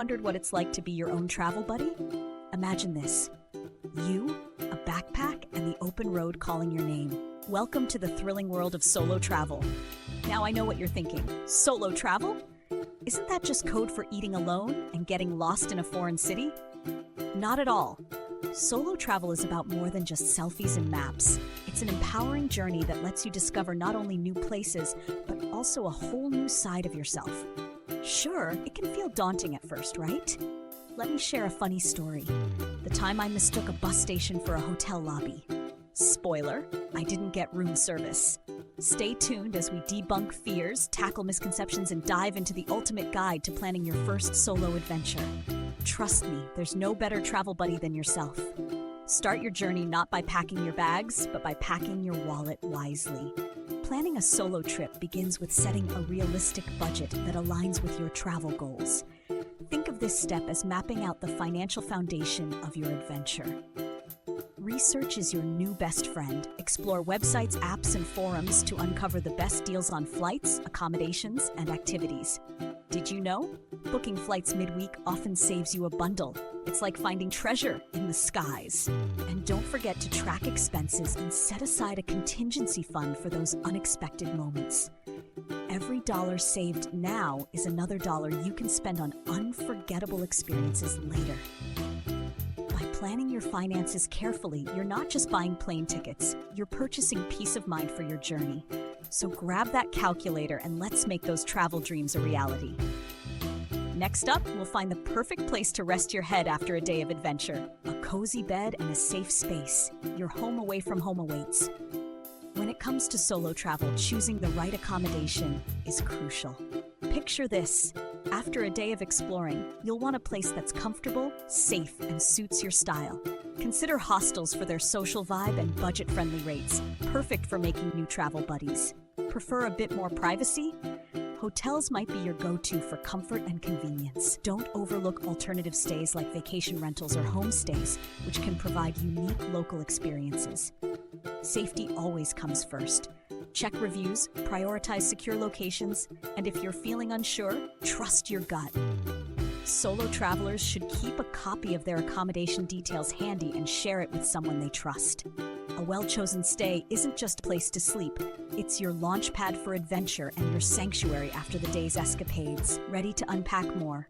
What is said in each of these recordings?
wondered what it's like to be your own travel buddy? Imagine this. You, a backpack, and the open road calling your name. Welcome to the thrilling world of solo travel. Now I know what you're thinking. Solo travel? Isn't that just code for eating alone and getting lost in a foreign city? Not at all. Solo travel is about more than just selfies and maps. It's an empowering journey that lets you discover not only new places, but also a whole new side of yourself. Sure, it can feel daunting at first, right? Let me share a funny story. The time I mistook a bus station for a hotel lobby. Spoiler, I didn't get room service. Stay tuned as we debunk fears, tackle misconceptions, and dive into the ultimate guide to planning your first solo adventure. Trust me, there's no better travel buddy than yourself. Start your journey not by packing your bags, but by packing your wallet wisely. Planning a solo trip begins with setting a realistic budget that aligns with your travel goals. Think of this step as mapping out the financial foundation of your adventure. Research is your new best friend. Explore websites, apps, and forums to uncover the best deals on flights, accommodations, and activities. Did you know? Booking flights midweek often saves you a bundle. It's like finding treasure in the skies. And don't forget to track expenses and set aside a contingency fund for those unexpected moments. Every dollar saved now is another dollar you can spend on unforgettable experiences later. By planning your finances carefully, you're not just buying plane tickets, you're purchasing peace of mind for your journey. So grab that calculator and let's make those travel dreams a reality. Next up, we'll find the perfect place to rest your head after a day of adventure. A cozy bed and a safe space. Your home away from home awaits. When it comes to solo travel, choosing the right accommodation is crucial. Picture this. After a day of exploring, you'll want a place that's comfortable, safe, and suits your style. Consider hostels for their social vibe and budget-friendly rates, perfect for making new travel buddies. Prefer a bit more privacy? Hotels might be your go-to for comfort and convenience. Don't overlook alternative stays like vacation rentals or homestays, which can provide unique local experiences. Safety always comes first. Check reviews, prioritize secure locations, and if you're feeling unsure, trust your gut. Solo travelers should keep a copy of their accommodation details handy and share it with someone they trust. A well-chosen stay isn't just a place to sleep, it's your launch pad for adventure and your sanctuary after the day's escapades. Ready to unpack more?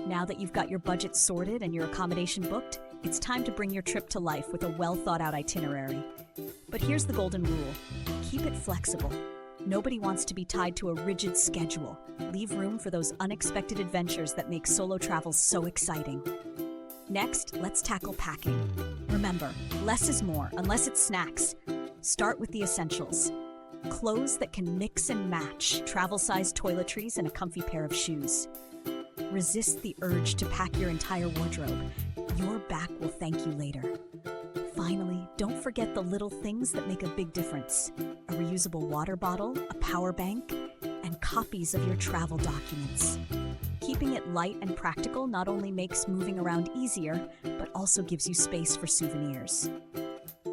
Now that you've got your budget sorted and your accommodation booked, it's time to bring your trip to life with a well-thought-out itinerary. But here's the golden rule. Keep it flexible. Nobody wants to be tied to a rigid schedule. Leave room for those unexpected adventures that make solo travel so exciting. Next, let's tackle packing. Remember, less is more, unless it's snacks. Start with the essentials. Clothes that can mix and match, travel-sized toiletries, and a comfy pair of shoes. Resist the urge to pack your entire wardrobe. Your back will thank you later. Finally, don't forget the little things that make a big difference. A reusable water bottle, a power bank, and copies of your travel documents. Keeping it light and practical not only makes moving around easier, but also gives you space for souvenirs.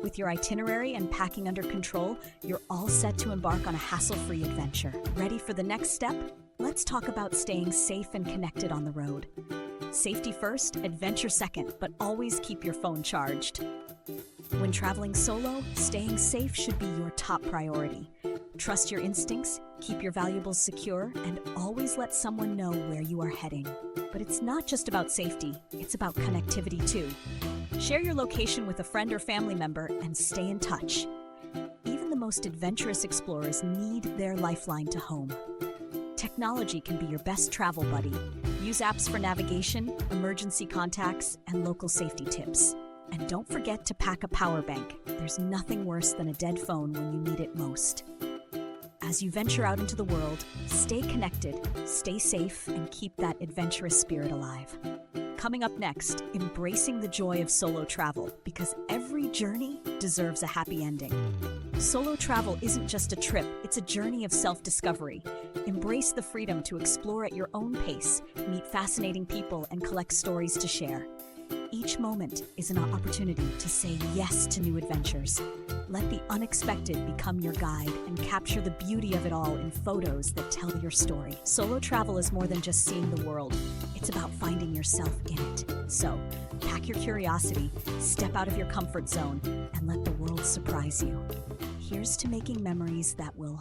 With your itinerary and packing under control, you're all set to embark on a hassle-free adventure. Ready for the next step? Let's talk about staying safe and connected on the road. Safety first, adventure second, but always keep your phone charged. When traveling solo, staying safe should be your top priority. Trust your instincts, keep your valuables secure, and always let someone know where you are heading. But it's not just about safety, it's about connectivity too. Share your location with a friend or family member and stay in touch. Even the most adventurous explorers need their lifeline to home. Technology can be your best travel buddy. Use apps for navigation, emergency contacts, and local safety tips. And don't forget to pack a power bank. There's nothing worse than a dead phone when you need it most. As you venture out into the world, stay connected, stay safe, and keep that adventurous spirit alive. Coming up next, embracing the joy of solo travel, because every journey deserves a happy ending. Solo travel isn't just a trip, it's a journey of self-discovery. Embrace the freedom to explore at your own pace, meet fascinating people, and collect stories to share. Each moment is an opportunity to say yes to new adventures. Let the unexpected become your guide and capture the beauty of it all in photos that tell your story. Solo travel is more than just seeing the world. It's about yourself in it. So, pack your curiosity, step out of your comfort zone, and let the world surprise you. Here's to making memories that will